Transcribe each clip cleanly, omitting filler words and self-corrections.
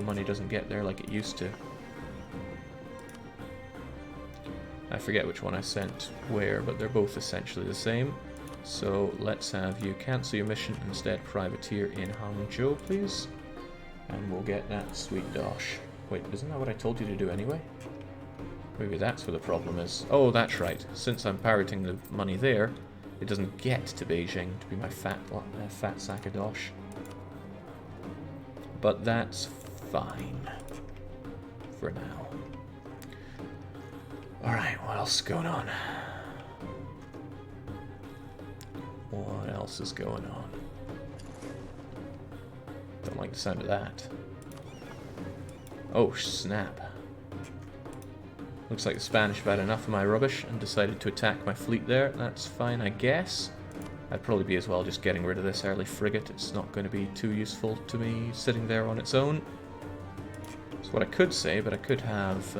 money doesn't get there like it used to. I forget which one I sent where, but they're both essentially the same. So let's have you cancel your mission and instead privateer in Hangzhou, please. And we'll get that sweet dosh. Wait, isn't that what I told you to do anyway? Maybe that's where the problem is. Oh, that's right. Since I'm pirating the money there, it doesn't get to Beijing to be my fat sack of dosh. But that's fine. For now. Alright, what else is going on? What else is going on? Don't like the sound of that. Oh, snap. Looks like the Spanish have had enough of my rubbish and decided to attack my fleet there. That's fine, I guess. I'd probably be as well just getting rid of this early frigate. It's not going to be too useful to me sitting there on its own. That's what I could say, but I could have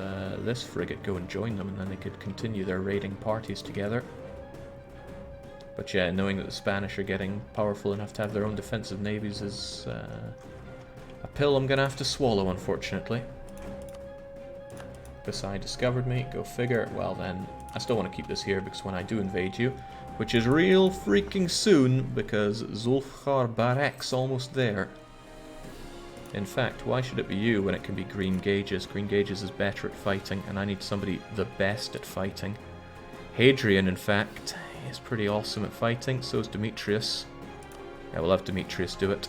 this frigate go and join them, and then they could continue their raiding parties together. But yeah, knowing that the Spanish are getting powerful enough to have their own defensive navies is a pill I'm going to have to swallow, unfortunately. Pasay discovered me, go figure. Well then, I still want to keep this here because when I do invade you, which is real freaking soon, because Zulfgar Barek's almost there. In fact, why should it be you when it can be Green Gages? Green Gages is better at fighting, and I need somebody the best at fighting. Hadrian, in fact, is pretty awesome at fighting, so is Demetrius. Yeah, we'll have Demetrius do it.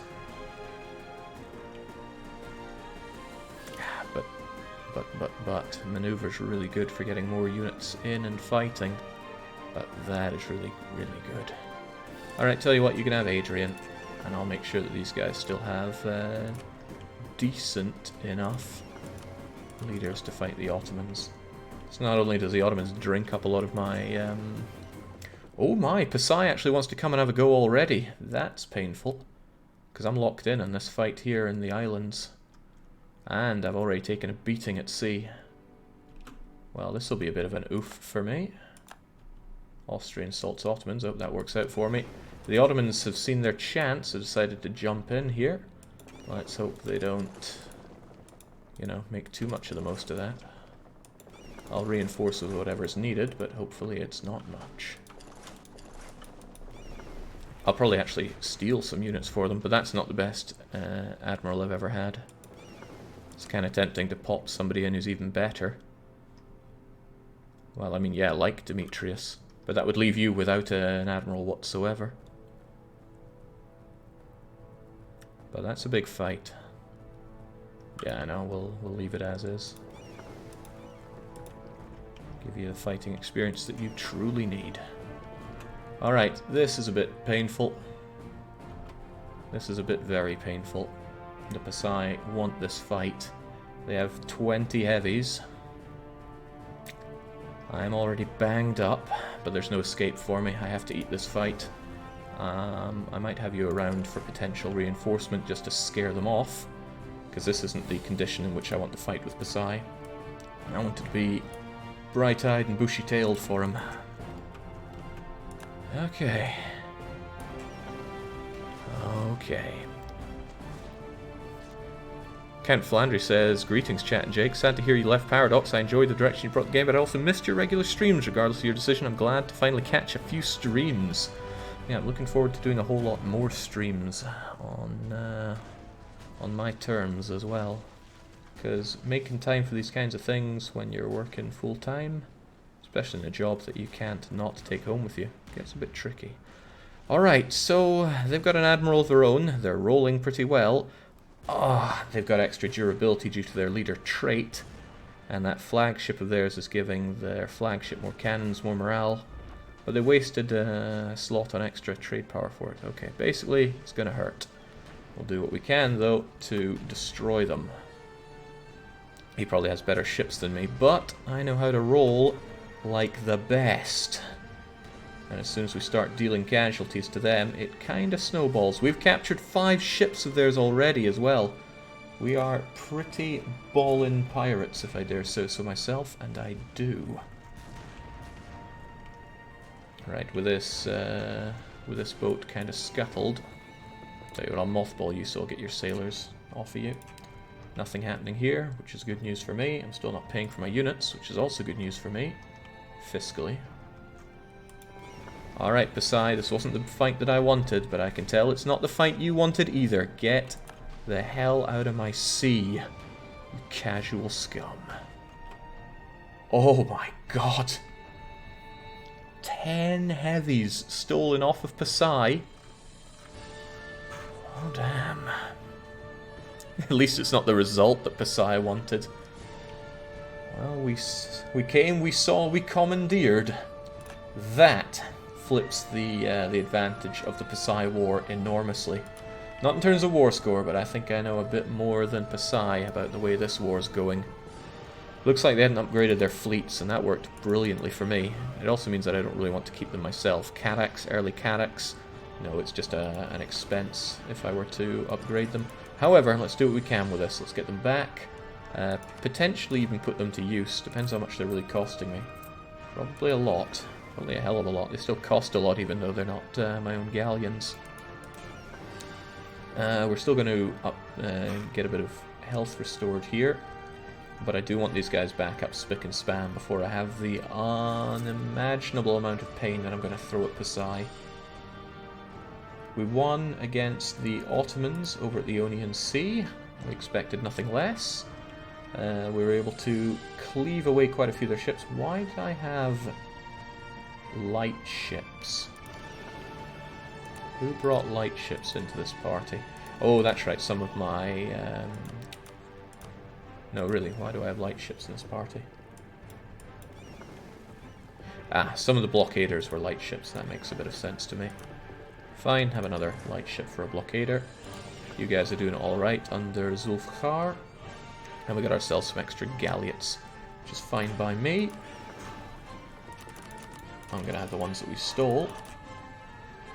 But maneuver's really good for getting more units in and fighting. But that is really, really good. Alright, tell you what, you can have Adrian, and I'll make sure that these guys still have decent enough leaders to fight the Ottomans. So not only does the Ottomans drink up a lot of my... Oh my, Pasay actually wants to come and have a go already. That's painful, because I'm locked in on this fight here in the islands. And I've already taken a beating at sea. Well, this will be a bit of an oof for me. Austria insults Ottomans. Oh, that works out for me. The Ottomans have seen their chance, have decided to jump in here. Let's hope they don't, you know, make too much of the most of that. I'll reinforce with whatever is needed, but hopefully it's not much. I'll probably actually steal some units for them, but that's not the best admiral I've ever had. It's kind of tempting to pop somebody in who's even better. Well, I mean, yeah, like Demetrius. But that would leave you without an admiral whatsoever. But that's a big fight. Yeah, I know, we'll leave it as is. Give you the fighting experience that you truly need. Alright, this is a bit painful. This is a bit very painful. The Pasay want this fight. They have 20 heavies. I'm already banged up, but there's no escape for me. I have to eat this fight. I might have you around for potential reinforcement just to scare them off, because this isn't the condition in which I want to fight with Pasay. I want it to be bright-eyed and bushy-tailed for him. Okay. Okay. Count Flandry says, "Greetings, Chat and Jake. Sad to hear you left Paradox. I enjoyed the direction you brought the game, but I also missed your regular streams. Regardless of your decision, I'm glad to finally catch a few streams." Yeah, I'm looking forward to doing a whole lot more streams on my terms as well. Because making time for these kinds of things when you're working full-time, especially in a job that you can't not take home with you, gets a bit tricky. Alright, so they've got an admiral of their own. They're rolling pretty well. Ah, they've got extra durability due to their leader trait, and that flagship of theirs is giving their flagship more cannons, more morale, but they wasted a slot on extra trade power for it. Okay, basically it's gonna hurt. We'll do what we can though to destroy them. He probably has better ships than me, but I know how to roll like the best. And as soon as we start dealing casualties to them, it kind of snowballs. We've captured 5 ships of theirs already as well. We are pretty ballin' pirates, if I dare say so myself, and I do. Right, with this boat kind of scuttled, I'll tell you what, I'll mothball you so I'll get your sailors off of you. Nothing happening here, which is good news for me. I'm still not paying for my units, which is also good news for me, fiscally. Alright, Pasay, this wasn't the fight that I wanted, but I can tell it's not the fight you wanted either. Get the hell out of my sea, you casual scum. Oh my god. 10 heavies stolen off of Pasay. Oh damn. At least it's not the result that Pasay wanted. Well, we came, we saw, we commandeered. That flips the advantage of the Pasay War enormously. Not in terms of war score, but I think I know a bit more than Pasay about the way this war's going. Looks like they hadn't upgraded their fleets, and that worked brilliantly for me. It also means that I don't really want to keep them myself. Cadax, early Cadax. No, it's just an expense if I were to upgrade them. However, let's do what we can with this. Let's get them back. Potentially even put them to use. Depends how much they're really costing me. Probably a lot. Probably a hell of a lot. They still cost a lot even though they're not my own galleons. We're still going to get a bit of health restored here. But I do want these guys back up spick and span before I have the unimaginable amount of pain that I'm going to throw at Pasay. We won against the Ottomans over at the Ionian Sea. We expected nothing less. We were able to cleave away quite a few of their ships. Why did I have light ships? Who brought light ships into this party? Oh, that's right, some of my... No, really, why do I have light ships in this party? Ah, some of the blockaders were light ships. That makes a bit of sense to me. Fine, have another light ship for a blockader. You guys are doing alright under Zulfiqar. And we got ourselves some extra galleots, which is fine by me. I'm going to have the ones that we stole,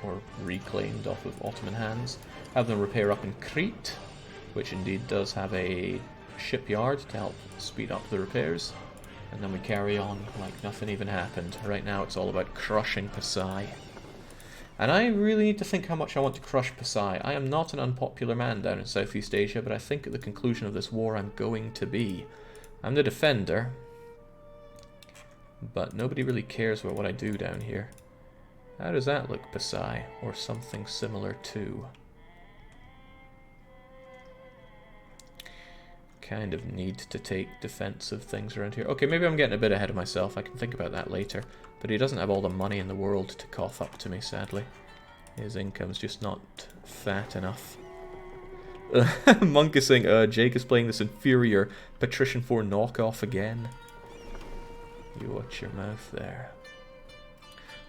or reclaimed off of Ottoman hands. Have them repair up in Crete, which indeed does have a shipyard to help speed up the repairs. And then we carry on like nothing even happened. Right now it's all about crushing Pasay. And I really need to think how much I want to crush Pasay. I am not an unpopular man down in Southeast Asia, but I think at the conclusion of this war I'm going to be. I'm the defender, but nobody really cares about what I do down here. How does that look, Pasay? Or something similar to? Kind of need to take defensive things around here. Okay, maybe I'm getting a bit ahead of myself. I can think about that later. But he doesn't have all the money in the world to cough up to me, sadly. His income's just not fat enough. Monk is saying, Jake is playing this inferior Patrician 4 knockoff again. You watch your mouth there.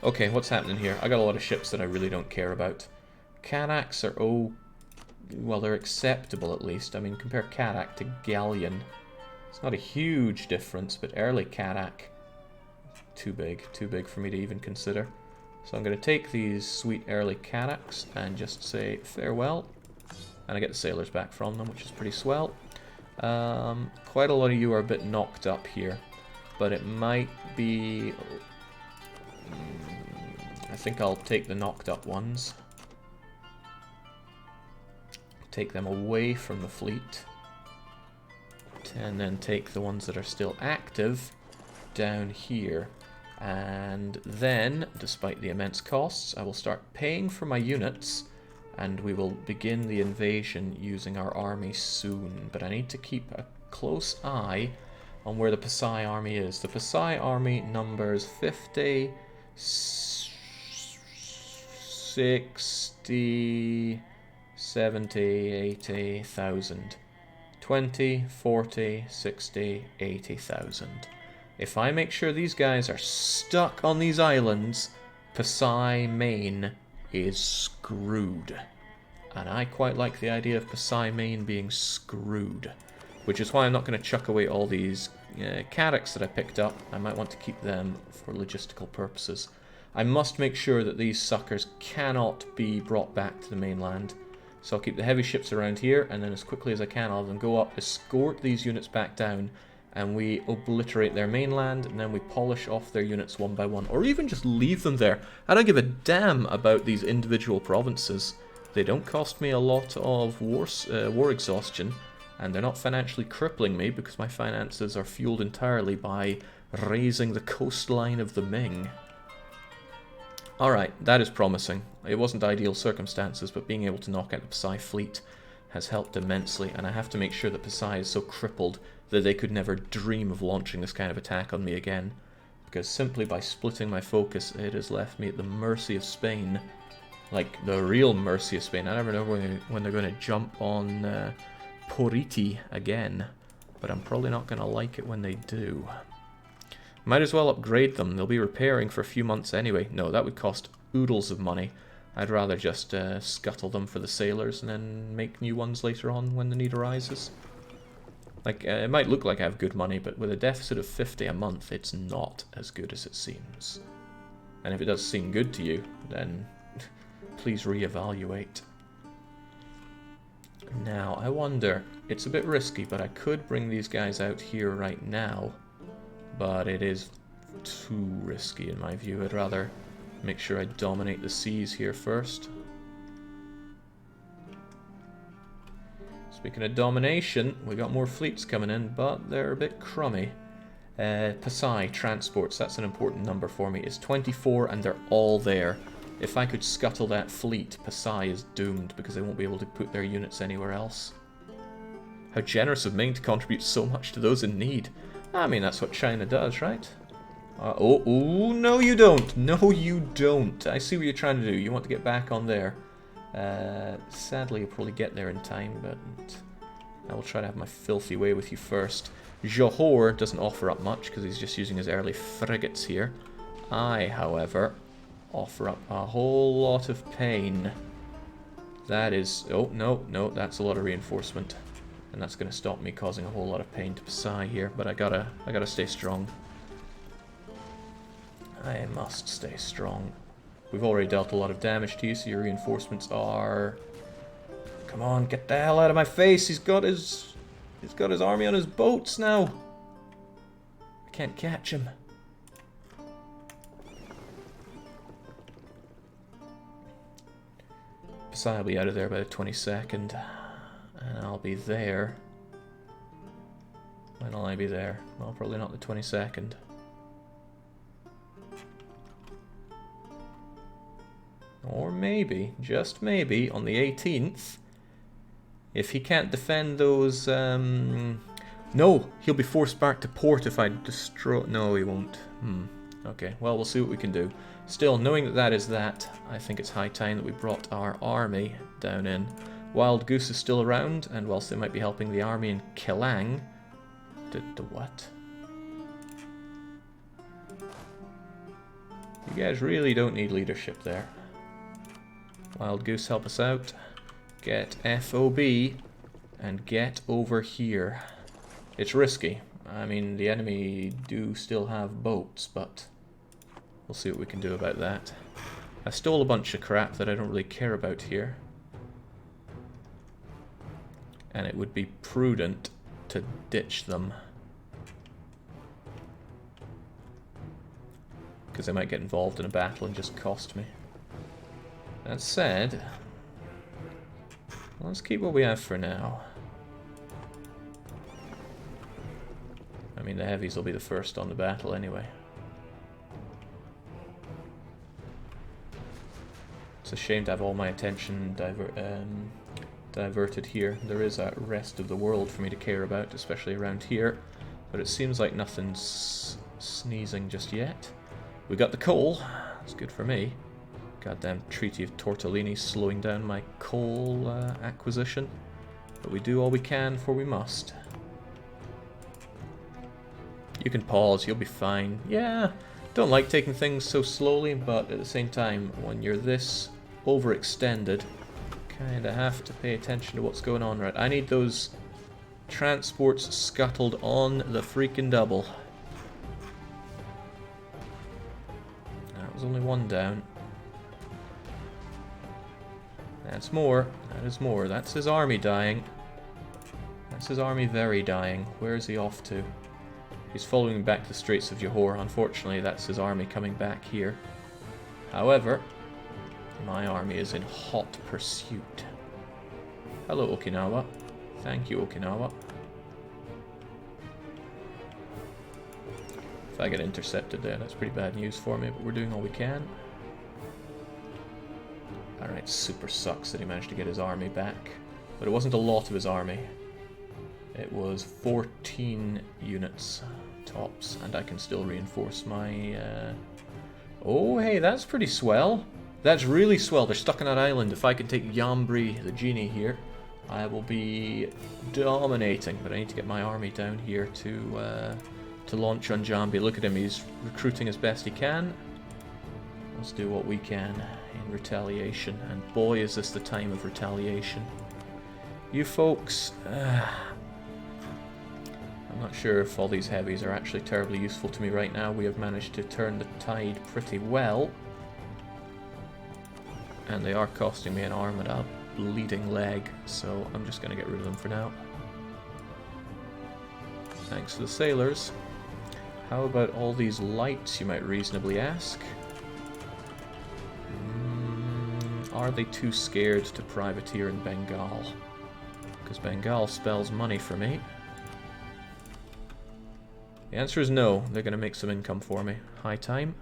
Okay, what's happening here? I got a lot of ships that I really don't care about. Canacs are, well, they're acceptable at least. I mean, compare Kadak to Galleon. It's not a huge difference, but early Kadak, too big for me to even consider. So I'm going to take these sweet early Kadaks and just say farewell. And I get the sailors back from them, which is pretty swell. Quite a lot of you are a bit knocked up here, but it might be... I think I'll take the knocked up ones. Take them away from the fleet. And then take the ones that are still active down here. And then, despite the immense costs, I will start paying for my units, and we will begin the invasion using our army soon. But I need to keep a close eye on where the Pasay army is. The Pasay army numbers 50, 60, 70, 80,000. 20, 40, 60, 80,000. If I make sure these guys are stuck on these islands, Pasay Main is screwed. And I quite like the idea of Pasay Main being screwed. Which is why I'm not going to chuck away all these Kadaks that I picked up. I might want to keep them for logistical purposes. I must make sure that these suckers cannot be brought back to the mainland. So I'll keep the heavy ships around here, and then as quickly as I can I'll have them go up, escort these units back down, and we obliterate their mainland, and then we polish off their units one by one, or even just leave them there. I don't give a damn about these individual provinces. They don't cost me a lot of war exhaustion. And they're not financially crippling me because my finances are fueled entirely by raising the coastline of the Ming. Alright, that is promising. It wasn't ideal circumstances, but being able to knock out the Pasay fleet has helped immensely, and I have to make sure that Pasay is so crippled that they could never dream of launching this kind of attack on me again, because simply by splitting my focus, it has left me at the mercy of Spain. Like, the real mercy of Spain. I never know when they're going to jump on Poriti again, but I'm probably not going to like it when they do. Might as well upgrade them. They'll be repairing for a few months anyway. No, that would cost oodles of money. I'd rather just scuttle them for the sailors and then make new ones later on when the need arises. Like, it might look like I have good money, but with a deficit of 50 a month, it's not as good as it seems. And if it does seem good to you, then please reevaluate. Now, I wonder, it's a bit risky, but I could bring these guys out here right now. But it is too risky in my view. I'd rather make sure I dominate the seas here first. Speaking of domination, we got more fleets coming in, but they're a bit crummy. Pasay transports, that's an important number for me. It's 24 and they're all there. If I could scuttle that fleet, Pasay is doomed because they won't be able to put their units anywhere else. How generous of Ming to contribute so much to those in need. I mean, that's what China does, right? Oh, no you don't. No you don't. I see what you're trying to do. You want to get back on there. Sadly, you'll probably get there in time, but I will try to have my filthy way with you first. Johor doesn't offer up much because he's just using his early frigates here. I, however, offer up a whole lot of pain. That is... Oh, no, that's a lot of reinforcement. And that's going to stop me causing a whole lot of pain to Pasay here, but I gotta stay strong. I must stay strong. We've already dealt a lot of damage to you, so your reinforcements are... Come on, get the hell out of my face! He's got his army on his boats now! I can't catch him. Pasay will be out of there by the 22nd. And I'll be there. When will I be there? Well, probably not the 22nd. Or maybe, just maybe, on the 18th. If he can't defend those... No! He'll be forced back to port if I destroy... No, he won't. Okay, well, we'll see what we can do. Still, knowing that that is that, I think it's high time that we brought our army down in. Wild Goose is still around, and whilst they might be helping the army in Kelang... The what? You guys really don't need leadership there. Wild Goose, help us out. Get FOB, and get over here. It's risky. I mean, the enemy do still have boats, but we'll see what we can do about that. I stole a bunch of crap that I don't really care about here. And it would be prudent to ditch them. Because they might get involved in a battle and just cost me. That said, let's keep what we have for now. I mean, the heavies will be the first on the battle anyway. It's a shame to have all my attention diverted here. There is a rest of the world for me to care about, especially around here. But it seems like nothing's sneezing just yet. We got the coal. That's good for me. Goddamn Treaty of Tortellini slowing down my coal acquisition. But we do all we can, for we must. You can pause, you'll be fine. Yeah, don't like taking things so slowly, but at the same time, when you're this overextended, kinda have to pay attention to what's going on. Right, I need those transports scuttled on the freaking double. That was only one down. That's more. That is more. That's his army dying. That's his army very dying. Where is he off to? He's following back to the Straits of Johor. Unfortunately, that's his army coming back here. However, my army is in hot pursuit. Hello, Okinawa. Thank you, Okinawa. If I get intercepted there, that's pretty bad news for me, but we're doing all we can. Alright, super sucks that he managed to get his army back. But it wasn't a lot of his army. It was 14 units tops, and I can still reinforce my... Oh, hey, that's pretty swell. That's really swell. They're stuck on that island. If I can take Yambri, the genie here, I will be dominating. But I need to get my army down here to launch on Jambi. Look at him. He's recruiting as best he can. Let's do what we can in retaliation. And boy, is this the time of retaliation. You folks... I'm not sure if all these heavies are actually terribly useful to me right now. We have managed to turn the tide pretty well. And they are costing me an arm and a bleeding leg, so I'm just going to get rid of them for now. Thanks to the sailors. How about all these lights, you might reasonably ask? Are they too scared to privateer in Bengal? Because Bengal spells money for me. The answer is no. They're going to make some income for me. High time.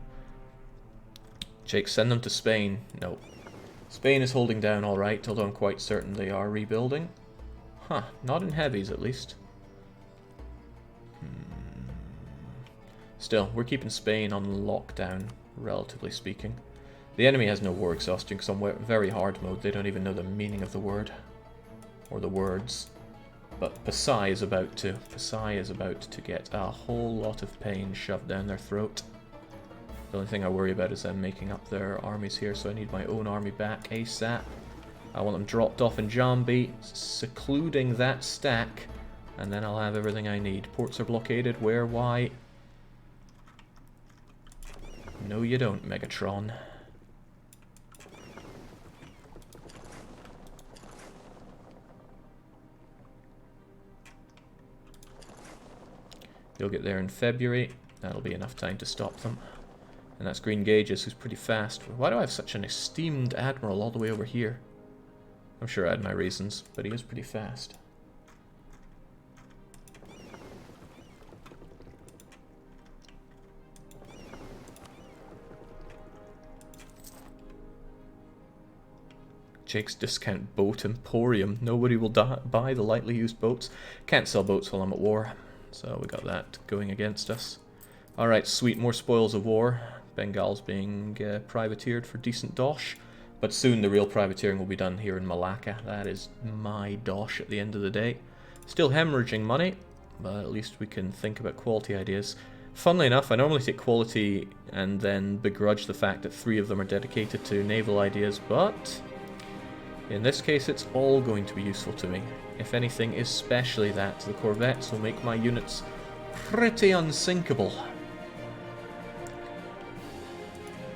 Jake, send them to Spain. No. Spain is holding down alright, although I'm quite certain they are rebuilding. Huh. Not in heavies, at least. Still, we're keeping Spain on lockdown, relatively speaking. The enemy has no war exhaustion because I'm very hard mode. They don't even know the meaning of the word. Or the words. But Pasay is about to. Pasay is about to get a whole lot of pain shoved down their throat. The only thing I worry about is them making up their armies here, so I need my own army back ASAP. I want them dropped off in Jambi, secluding that stack, and then I'll have everything I need. Ports are blockaded. Where? Why? No, you don't, Megatron. You'll get there in February. That'll be enough time to stop them. And that's Green Gauges, who's pretty fast. Why do I have such an esteemed admiral all the way over here? I'm sure I had my reasons, but he is pretty fast. Jake's Discount Boat Emporium. Nobody will buy the lightly used boats. Can't sell boats while I'm at war. So we got that going against us. Alright, sweet, more spoils of war. Bengal's being privateered for decent dosh. But soon the real privateering will be done here in Malacca. That is my dosh at the end of the day. Still hemorrhaging money, but at least we can think about quality ideas. Funnily enough, I normally take quality and then begrudge the fact that 3 of them are dedicated to naval ideas, but in this case it's all going to be useful to me. If anything, especially that. The corvettes will make my units pretty unsinkable.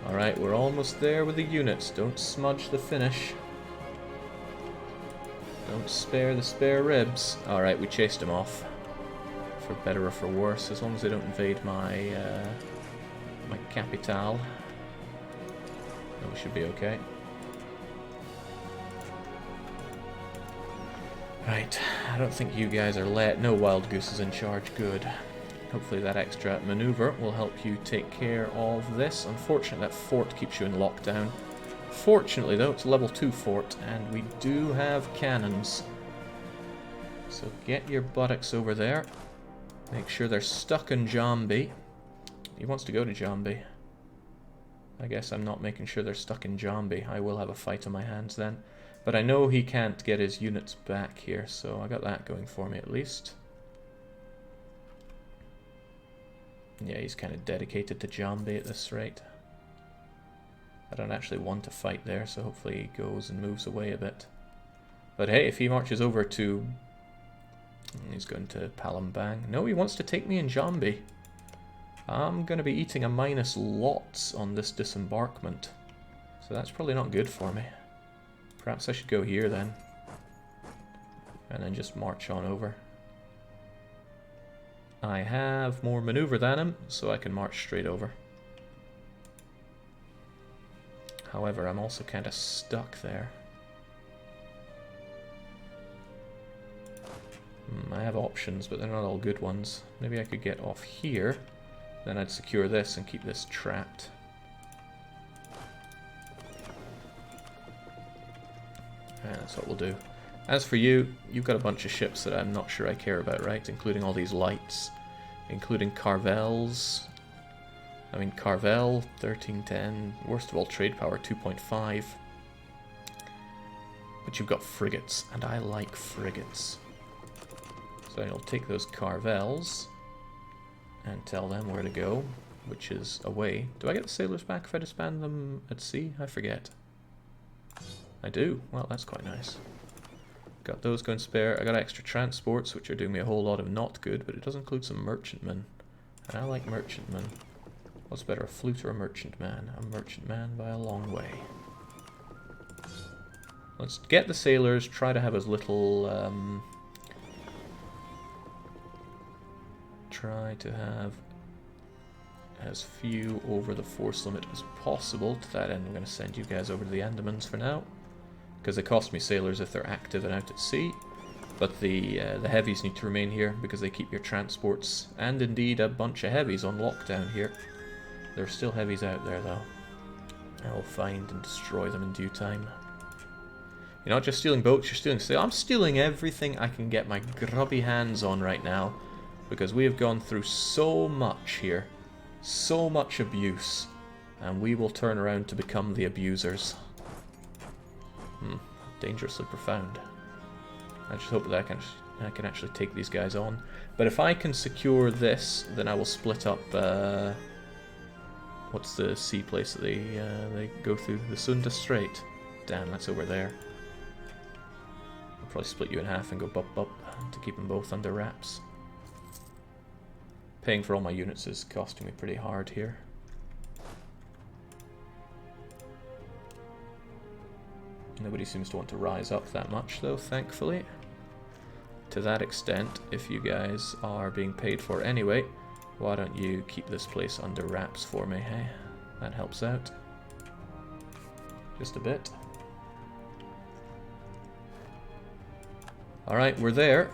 Alright, we're almost there with the units. Don't smudge the finish. Don't spare the spare ribs. Alright, we chased them off. For better or for worse, as long as they don't invade my my capital. Then we should be okay. Right, I don't think you guys are let. No Wild Goose is in charge. Good. Hopefully that extra maneuver will help you take care of this. Unfortunately, that fort keeps you in lockdown. Fortunately, though, it's a level 2 fort, and we do have cannons. So get your buttocks over there. Make sure they're stuck in Jambi. He wants to go to Jambi. I guess I'm not making sure they're stuck in Jambi. I will have a fight on my hands then. But I know he can't get his units back here, so I got that going for me at least. Yeah, he's kind of dedicated to Jambi at this rate. I don't actually want to fight there, so hopefully he goes and moves away a bit. But hey, if he marches over to... He's going to Palembang. No, he wants to take me in Jambi. I'm going to be eating a minus lots on this disembarkment. So that's probably not good for me. Perhaps I should go here then. And then just march on over. I have more maneuver than him, so I can march straight over. However, I'm also kind of stuck there. I have options, but they're not all good ones. Maybe I could get off here. Then I'd secure this and keep this trapped. And that's what we'll do. As for you, you've got a bunch of ships that I'm not sure I care about, right? Including all these lights. Including Carvels. I mean, Carvel, 1310. Worst of all, trade power, 2.5. But you've got frigates, and I like frigates. So I'll take those Carvels and tell them where to go, which is away. Do I get the sailors back if I disband them at sea? I forget. I do. Well, that's quite nice. Got those going spare. I got extra transports, which are doing me a whole lot of not good, but it does include some merchantmen. And I like merchantmen. What's better, a flute or a merchantman? A merchantman by a long way. Let's get the sailors, try to have as little... try to have as few over the force limit as possible. To that end, I'm going to send you guys over to the Andamans for now, because they cost me sailors if they're active and out at sea. But the heavies need to remain here because they keep your transports, and indeed a bunch of heavies on lockdown here. There are still heavies out there though. I'll find and destroy them in due time. You're not just stealing boats, you're stealing sail. I'm stealing everything I can get my grubby hands on right now, because we have gone through so much here. So much abuse. And we will turn around to become the abusers. Dangerously profound. I just hope that I can actually take these guys on. But if I can secure this, then I will split up... what's the sea place that they go through? The Sunda Strait. Damn, that's over there. I'll probably split you in half and go bup to keep them both under wraps. Paying for all my units is costing me pretty hard here. Nobody seems to want to rise up that much though, thankfully. To that extent, if you guys are being paid for anyway, why don't you keep this place under wraps for me, hey? That helps out. Just a bit. Alright, we're there.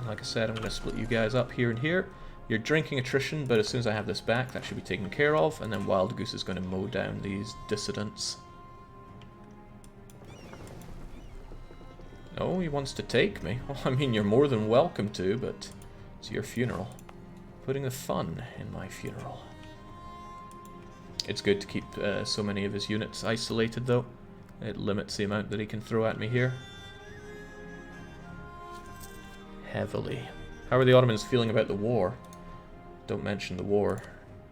Like I said, I'm going to split you guys up here and here. You're drinking attrition, but as soon as I have this back, that should be taken care of, and then Wild Goose is going to mow down these dissidents. Oh, he wants to take me. Well, I mean, you're more than welcome to, but it's your funeral. Putting the fun in my funeral. It's good to keep so many of his units isolated, though. It limits the amount that he can throw at me here. Heavily. How are the Ottomans feeling about the war? Don't mention the war.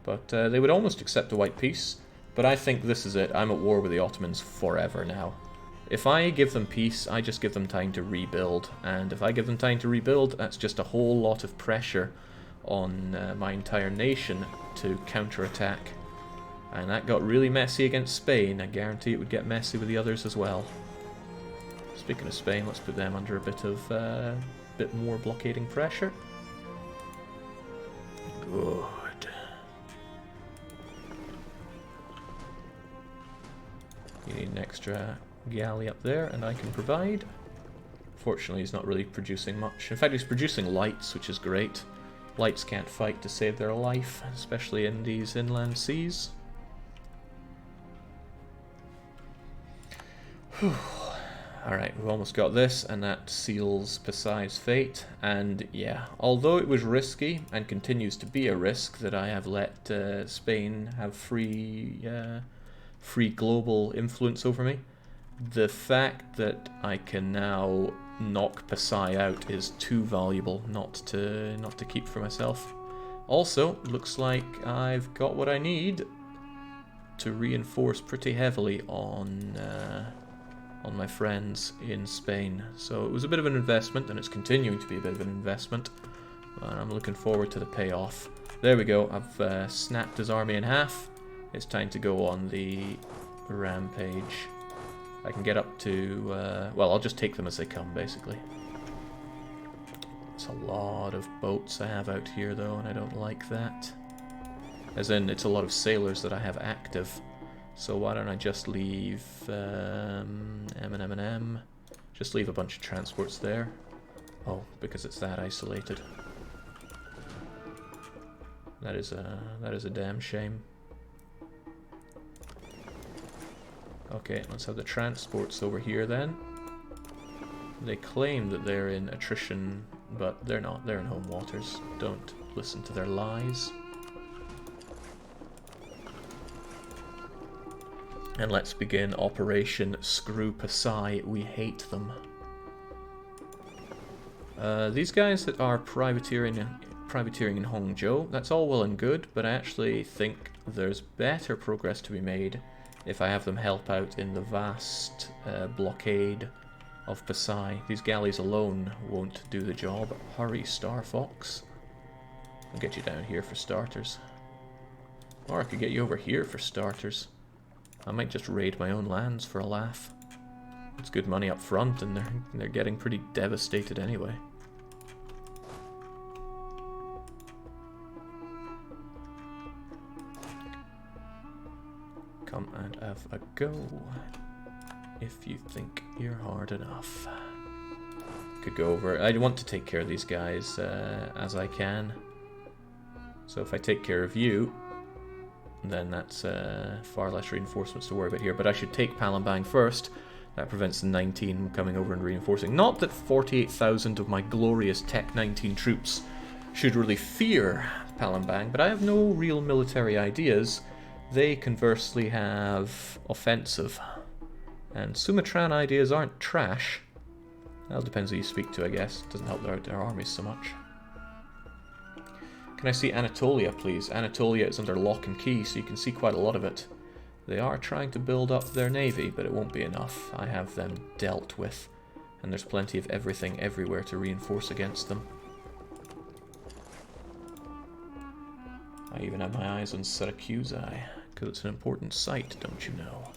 But they would almost accept a white peace. But I think this is it. I'm at war with the Ottomans forever now. If I give them peace, I just give them time to rebuild. And if I give them time to rebuild, that's just a whole lot of pressure on my entire nation to counterattack. And that got really messy against Spain. I guarantee it would get messy with the others as well. Speaking of Spain, let's put them under a bit more blockading pressure. Good. You need an extra galley up there, and I can provide. Fortunately, he's not really producing much. In fact, he's producing lights, which is great. Lights can't fight to save their life, especially in these inland seas. Whew. Alright, we've almost got this, and that seals Pasay's fate. And yeah, although it was risky, and continues to be a risk, that I have let Spain have free global influence over me, the fact that I can now knock Pasay out is too valuable not to keep for myself. Also, looks like I've got what I need to reinforce pretty heavily on my friends in Spain. So it was a bit of an investment, and it's continuing to be a bit of an investment. And I'm looking forward to the payoff. There we go. I've snapped his army in half. It's time to go on the rampage. I can get up to... well, I'll just take them as they come, basically. It's a lot of boats I have out here, though, and I don't like that. As in, it's a lot of sailors that I have active. So why don't I just leave M and M and M? Just leave a bunch of transports there. Oh, because it's that isolated. That is a damn shame. Okay, let's have the transports over here then. They claim that they're in attrition, but they're not. They're in home waters. Don't listen to their lies. And let's begin Operation Screw Pasay. We hate them. These guys that are privateering in Hongzhou, that's all well and good, but I actually think there's better progress to be made if I have them help out in the vast blockade of Pasay. These galleys alone won't do the job. Hurry, Star Fox. I'll get you down here for starters. Or I could get you over here for starters. I might just raid my own lands for a laugh. It's good money up front, and they're getting pretty devastated anyway. Come and have a go, if you think you're hard enough. Could go over. I want to take care of these guys as I can. So if I take care of you, then that's far less reinforcements to worry about here. But I should take Palembang first. That prevents the 19 coming over and reinforcing. Not that 48,000 of my glorious Tech 19 troops should really fear Palembang, but I have no real military ideas. They conversely have offensive. And Sumatran ideas aren't trash. Well, depends who you speak to, I guess. Doesn't help their armies so much. Can I see Anatolia, please? Anatolia is under lock and key, so you can see quite a lot of it. They are trying to build up their navy, but it won't be enough. I have them dealt with, and there's plenty of everything everywhere to reinforce against them. I even have my eyes on Syracuse, because it's an important site, don't you know?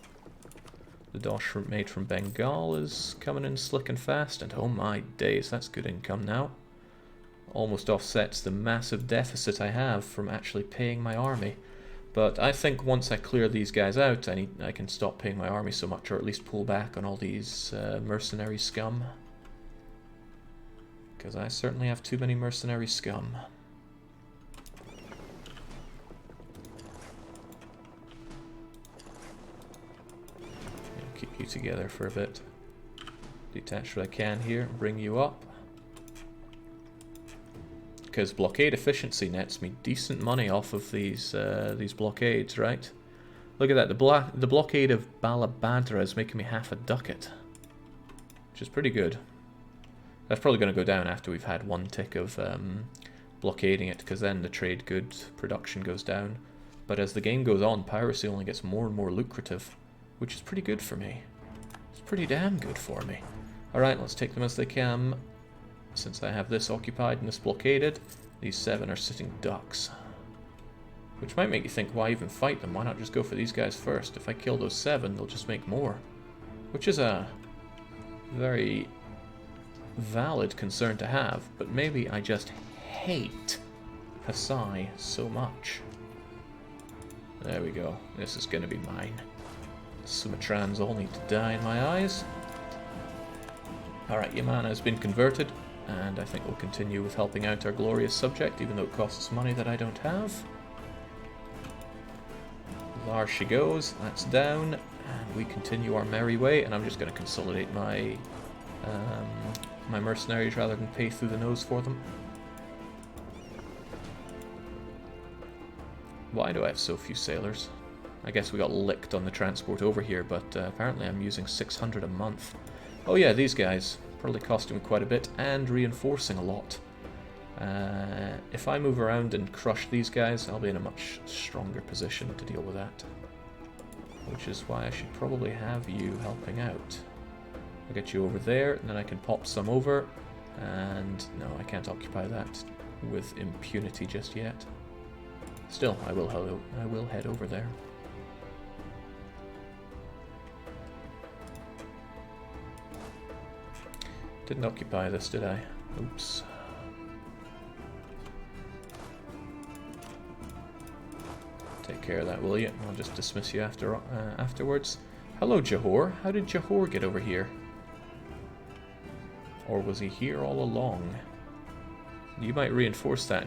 The dosh made from Bengal is coming in slick and fast, and oh my days, that's good income now. Almost offsets the massive deficit I have from actually paying my army. But I think once I clear these guys out, I can stop paying my army so much, or at least pull back on all these mercenary scum. Because I certainly have too many mercenary scum. I'll keep you together for a bit. Detach what I can here and bring you up. Because blockade efficiency nets me decent money off of these blockades, right? Look at that, the blockade of Balabadra is making me half a ducat, which is pretty good. That's probably going to go down after we've had one tick of blockading it, because then the trade goods production goes down. But as the game goes on, piracy only gets more and more lucrative, which is pretty good for me. It's pretty damn good for me. Alright, let's take them as they come. Since I have this occupied and this blockaded, these 7 are sitting ducks. Which might make you think, why even fight them? Why not just go for these guys first? If I kill those 7, they'll just make more. Which is a very valid concern to have, but maybe I just hate Pasay so much. There we go. This is going to be mine. The Sumatrans all need to die in my eyes. Alright, Yamana has been converted, and I think we'll continue with helping out our glorious subject, even though it costs money that I don't have. There she goes, that's down, and we continue our merry way, and I'm just going to consolidate my my mercenaries rather than pay through the nose for them. Why do I have so few sailors? I guess we got licked on the transport over here, but apparently I'm using 600 a month. Oh yeah, these guys, probably costing me quite a bit, and reinforcing a lot. If I move around and crush these guys, I'll be in a much stronger position to deal with that. Which is why I should probably have you helping out. I'll get you over there, and then I can pop some over, and no, I can't occupy that with impunity just yet. Still, I will head over there. Didn't occupy this, did I? Oops. Take care of that, will you? I'll just dismiss you afterwards. Hello, Johor. How did Johor get over here? Or was he here all along? You might reinforce that